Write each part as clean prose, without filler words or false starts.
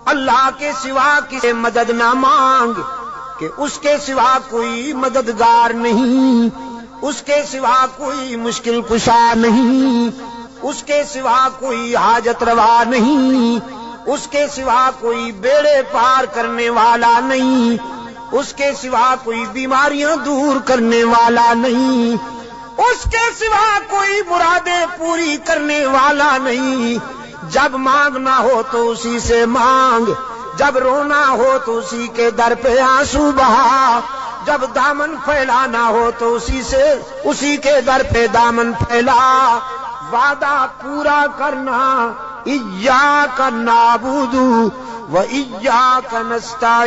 اللہ کے سوا کسی مدد نہ مانگ کہ اس کے سوا کوئی مددگار نہیں، اس کے سوا کوئی مشکل کشا نہیں، اس کے سوا کوئی حاجت روا نہیں، اس کے سوا کوئی بیڑے پار کرنے والا نہیں، اس کے سوا کوئی بیماریاں دور کرنے والا نہیں، اس کے سوا کوئی مرادیں پوری کرنے والا نہیں۔ جب مانگنا ہو تو اسی سے مانگ، جب رونا ہو تو اسی کے در پہ آنسو بہا، جب دامن پھیلانا ہو تو اسی کے در پہ دامن پھیلا۔ وعدہ پورا کرنا، ایاک نعبد و ایاک نستعین،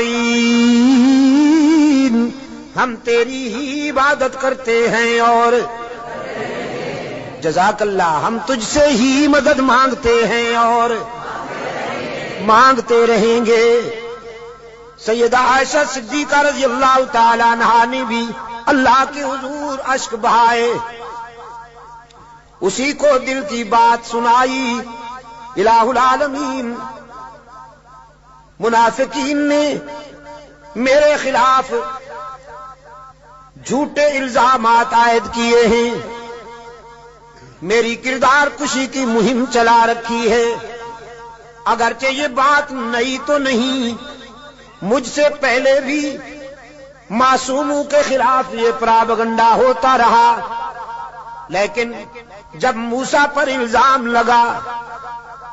ہم تیری ہی عبادت کرتے ہیں اور جزاک اللہ، ہم تجھ سے ہی مدد مانگتے ہیں اور مانگتے رہیں گے۔ سیدہ عائشہ صدیقہ رضی اللہ تعالی عنہا نے بھی اللہ کے حضور اشک بہائے، اسی کو دل کی بات سنائی۔ الہ العالمین منافقین نے میرے خلاف جھوٹے الزامات عائد کیے ہیں، میری کردار کشی کی مہم چلا رکھی ہے۔ اگرچہ یہ بات نئی تو نہیں، مجھ سے پہلے بھی معصوموں کے خلاف یہ پراپگنڈا ہوتا رہا، لیکن جب موسیٰ پر الزام لگا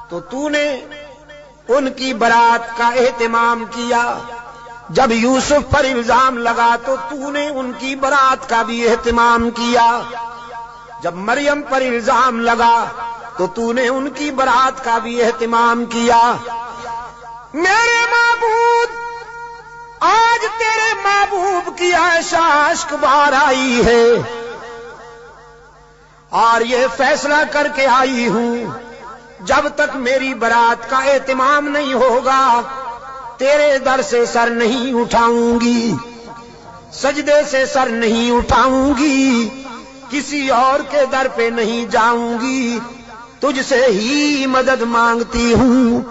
تو نے ان کی برات کا اہتمام کیا، جب یوسف پر الزام لگا تو نے ان کی برات کا بھی اہتمام کیا، جب مریم پر الزام لگا تو نے ان کی برات کا بھی اہتمام کیا۔ میرے معبود، آج تیرے محبوب کی عائشہ اشک بار آئی ہے اور یہ فیصلہ کر کے آئی ہوں، جب تک میری برات کا اہتمام نہیں ہوگا تیرے در سے سر نہیں اٹھاؤں گی، سجدے سے سر نہیں اٹھاؤں گی، کسی اور کے در پہ نہیں جاؤں گی، تجھ سے ہی مدد مانگتی ہوں،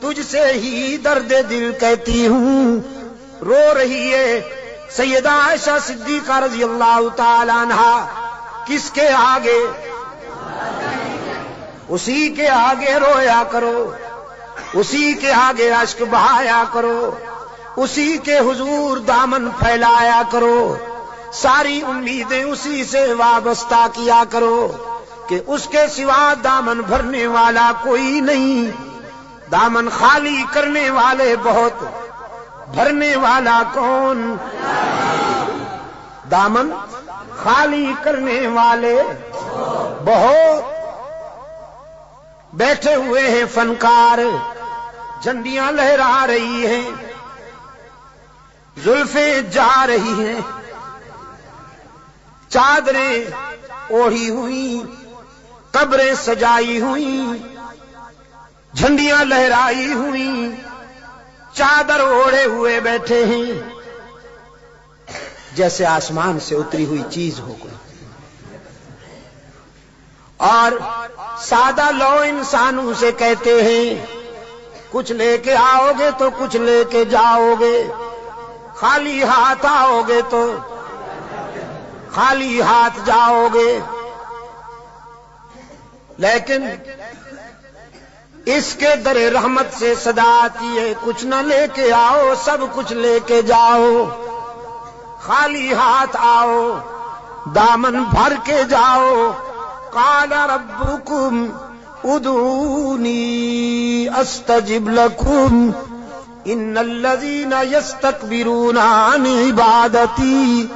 تجھ سے ہی درد دل کہتی ہوں۔ رو رہی ہے سیدہ عائشہ صدیقہ رضی اللہ تعالی عنہا، کس کے آگے؟ اسی کے آگے رویا کرو، اسی کے آگے اشک بہایا کرو، اسی کے حضور دامن پھیلایا کرو، ساری امیدیں اسی سے وابستہ کیا کرو کہ اس کے سوا دامن بھرنے والا کوئی نہیں، دامن خالی کرنے والے بہت، بھرنے والا کون؟ دامن خالی کرنے والے بہت۔ بیٹھے ہوئے ہیں فنکار، جھنڈیاں لہرا رہی ہیں، زلفیں جا رہی ہیں، چادریں اوڑھی ہوئی، قبریں سجائی ہوئی، جھنڈیاں لہرائی ہوئی، چادر اوڑھے ہوئے بیٹھے ہیں، جیسے آسمان سے اتری ہوئی چیز ہو گئی، اور سادہ لو انسانوں سے کہتے ہیں کچھ لے کے آؤ گے تو کچھ لے کے جاؤ گے، خالی ہاتھ آؤ گے تو خالی ہاتھ جاؤ گے، لیکن اس کے در رحمت سے صدا آتی ہے کچھ نہ لے کے آؤ، سب کچھ لے کے جاؤ، خالی ہاتھ آؤ، دامن بھر کے جاؤ۔ قال ربکم ادعونی استجب لکم ان الذین یستکبرون عن عبادتی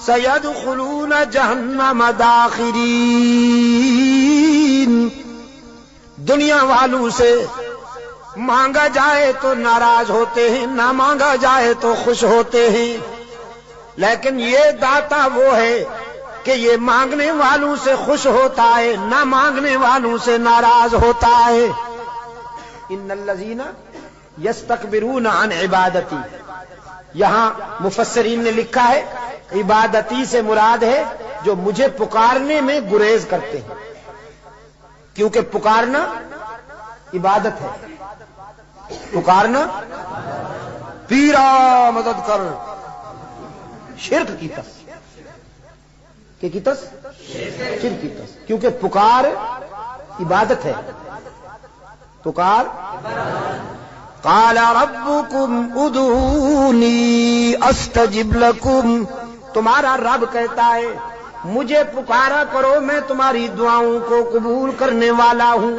سیدخلون جہنم داخرین۔ دنیا والوں سے مانگا جائے تو ناراض ہوتے ہیں، نہ مانگا جائے تو خوش ہوتے ہیں، لیکن یہ داتا وہ ہے کہ یہ مانگنے والوں سے خوش ہوتا ہے، نہ مانگنے والوں سے ناراض ہوتا ہے۔ ان الذین یستکبرون عن عبادتی، یہاں مفسرین نے لکھا ہے عبادتی سے مراد ہے جو مجھے پکارنے میں گریز کرتے ہیں، کیونکہ پکارنا عبادت ہے، پکارنا پیرا مدد کر، شرک کی تس، کہ کی تس شرک کی تس، کیونکہ پکار عبادت ہے، پکار قال ربکم ادعونی استجب لکم، تمہارا رب کہتا ہے مجھے پکارا کرو میں تمہاری دعاؤں کو قبول کرنے والا ہوں،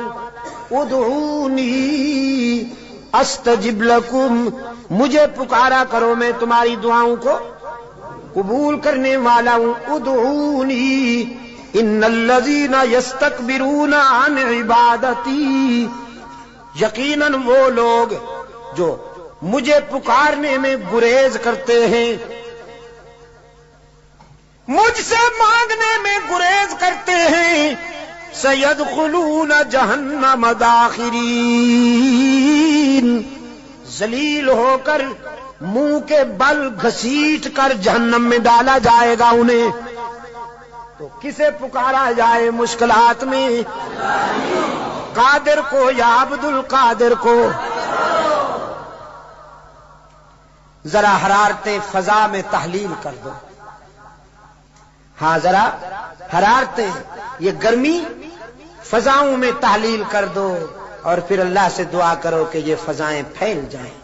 ادعونی استجب لکم، مجھے پکارا کرو میں تمہاری دعاؤں کو قبول کرنے والا ہوں، ادعونی ان الذین یستکبرون عن عبادتی، یقیناً وہ لوگ جو مجھے پکارنے میں گریز کرتے ہیں، مجھ سے مانگنے میں گریز کرتے ہیں، سیدخلون جہنم داخرین، ذلیل ہو کر منہ کے بل گھسیٹ کر جہنم میں ڈالا جائے گا انہیں۔ تو کسے پکارا جائے مشکلات میں؟ قادر کو یا عبد القادر کو؟ ذرا حرارت فضا میں تحلیل کر دو، ہاں ذرا حرارتیں، یہ گرمی فضاؤں میں تحلیل کر دو، اور پھر اللہ سے دعا کرو کہ یہ فضائیں پھیل جائیں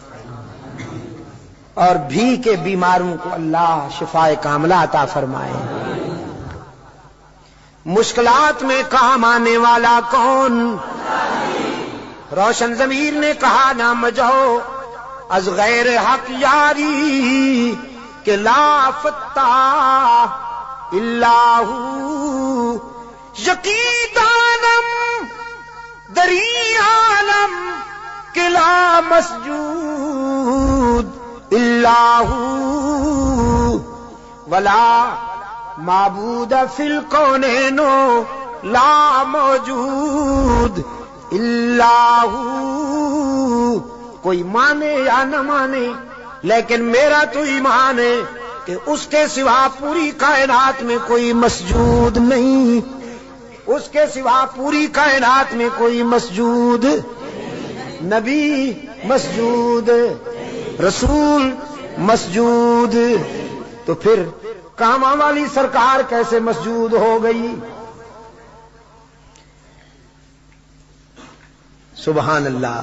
اور بھی کے بیماروں کو اللہ شفائے کاملہ عطا فرمائے۔ مشکلات میں کام آنے والا کون؟ روشن ضمیر نے کہا نہ مجھو از غیر حق یاری، کہ لا فتح اللہ یقی دانم دری عالم، کہ لا مسجود اللہ ولا معبود فی الکونین لا موجود اللہ، کوئی مانے یا نہ مانے لیکن میرا تو ایمان ہے کہ اس کے سوا پوری کائنات میں کوئی مسجود نہیں، اس کے سوا پوری کائنات میں کوئی مسجود، نبی مسجود، رسول مسجود، تو پھر کاماں والی سرکار کیسے مسجود ہو گئی؟ سبحان اللہ۔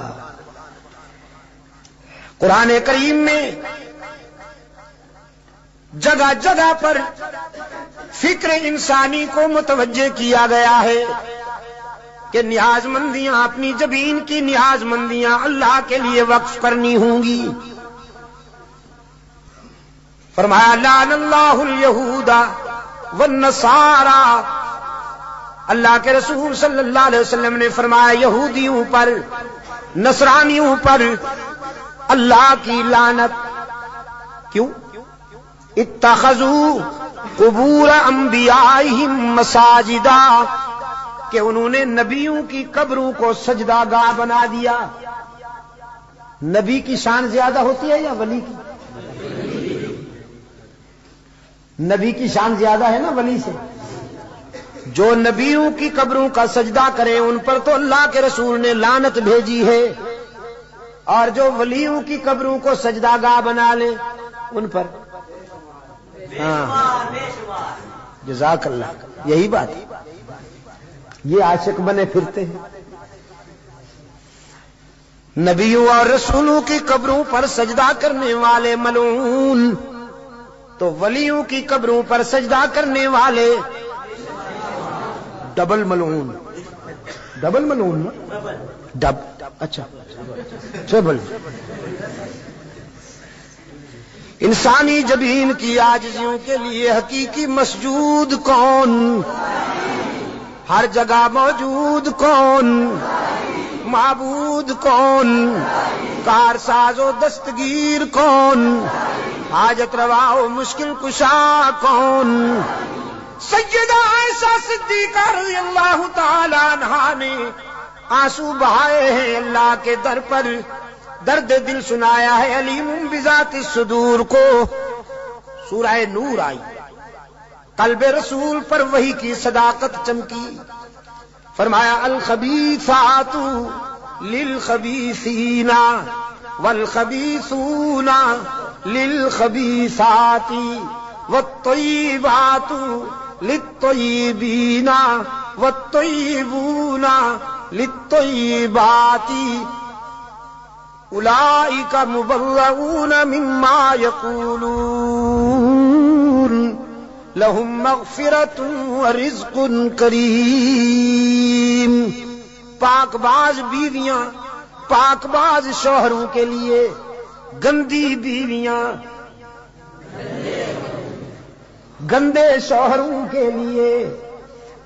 قرآن کریم میں جگہ جگہ پر فکر انسانی کو متوجہ کیا گیا ہے کہ نیاز مندیاں، اپنی جبین کی نیاز مندیاں اللہ کے لیے وقف کرنی ہوں گی۔ فرمایا لعن اللہ الیہود والنصارى، اللہ کے رسول صلی اللہ علیہ وسلم نے فرمایا یہودیوں پر، نصرانیوں پر اللہ کی لعنت۔ کیوں؟ اتخذوا قبور انبیائہم مساجدا، کہ انہوں نے نبیوں کی قبروں کو سجدہ گاہ بنا دیا۔ نبی کی شان زیادہ ہوتی ہے یا ولی کی؟ نبی کی شان زیادہ ہے نا ولی سے۔ جو نبیوں کی قبروں کا سجدہ کریں ان پر تو اللہ کے رسول نے لعنت بھیجی ہے، اور جو ولیوں کی قبروں کو سجدہ گاہ بنا لیں ان پر، ہاں جزاک اللہ، یہی بات ہے، یہ عاشق بنے پھرتے ہیں۔ نبیوں اور رسولوں کی قبروں پر سجدہ کرنے والے ملعون، تو ولیوں کی قبروں پر سجدہ کرنے والے ڈبل ملعون۔ ڈبل ملعون نا؟ ڈب، اچھا ٹربل۔ انسانی جبین کی عاجزیوں کے لیے حقیقی مسجود کون؟ ہر جگہ موجود کون؟ معبود کون؟ کارساز و دستگیر کون؟ حاجت روا و مشکل کشا کون؟ سیدہ عائشہ صدیقہ رضی اللہ تعالی عنہا نے آنسو بہائے ہیں اللہ کے در پر، درد دل سنایا ہے علیم بذات الصدور کو۔ سورہ نور آئی، قلب رسول پر وحی کی صداقت چمکی، فرمایا الخبیثات للخبیثین، والخبیثون للخبیثات والطیبات للطیبین والطیبون للطیبات اولئک مبرؤون مما یقولون لہم مغفرۃ ورزق کریم۔ پاک باز بیویاں پاک باز شوہروں کے لیے، گندی بیویاں گندے شوہروں کے لیے،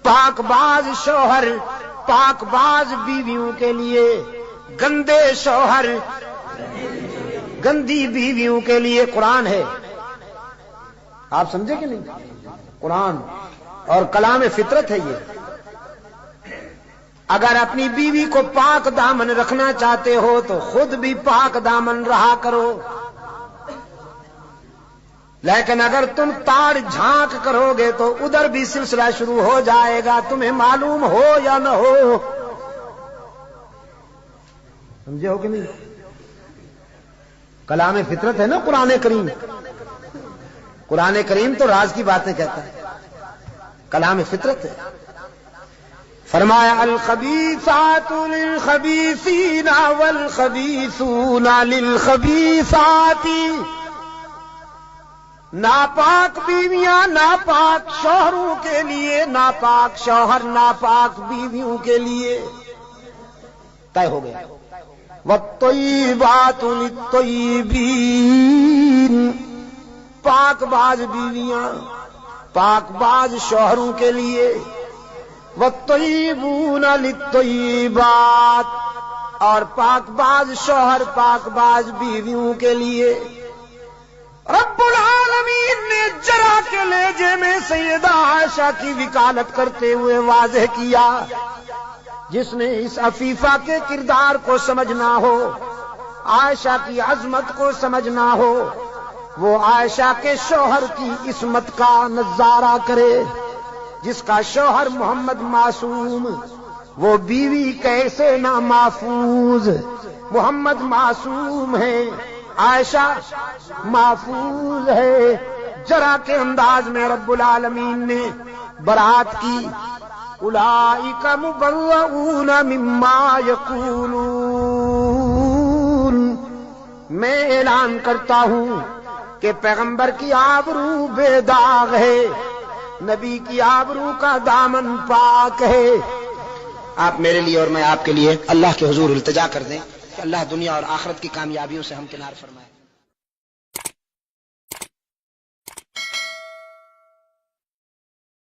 پاک باز شوہر پاک باز بیویوں کے لیے، گندے شوہر گندی بیویوں کے لیے قرآن ہے۔ آپ سمجھے کہ نہیں؟ قرآن اور کلام فطرت ہے یہ۔ اگر اپنی بیوی کو پاک دامن رکھنا چاہتے ہو تو خود بھی پاک دامن رہا کرو، لیکن اگر تم تاڑ جھانک کرو گے تو ادھر بھی سلسلہ شروع ہو جائے گا، تمہیں معلوم ہو یا نہ ہو۔ سمجھے ہو کہ نہیں؟ کلام فطرت ہے نا قرآن کریم۔ قرآن کریم تو راز کی باتیں کہتا ہے، کلام فطرت ہے۔ فرمایا الخبیثات للخبیثین والخبیثون للخبیثات، ناپاک بیویاں ناپاک شوہروں کے لیے، ناپاک شوہر ناپاک بیویوں کے لیے، طے ہو گیا۔ والطیبات للطیبین، پاک باز بیویاں پاک باز شوہروں کے لیے، والطیبون للطیبات، اور پاک باز شوہر پاک باز بیویوں کے لیے۔ رب العالمین نے جرا کے لہجے میں سیدہ عائشہ کی وکالت کرتے ہوئے واضح کیا، جس نے اس عفیفہ کے کردار کو سمجھنا ہو، عائشہ کی عظمت کو سمجھنا ہو، وہ عائشہ کے شوہر کی عصمت کا نظارہ کرے۔ جس کا شوہر محمد معصوم، وہ بیوی کیسے نہ محفوظ۔ محمد معصوم ہے، عائشہ محفوظ ہے۔ جرا کے انداز میں رب العالمین نے برات کی، اولئک مبرؤون مما یقولون۔ میں اعلان کرتا ہوں کہ پیغمبر کی آبرو بے داغ ہے، نبی کی آبرو کا دامن پاک ہے۔ آپ میرے لیے اور میں آپ کے لیے اللہ کے حضور التجا کر دیں کہ اللہ دنیا اور آخرت کی کامیابیوں سے ہم کنار فرمائے۔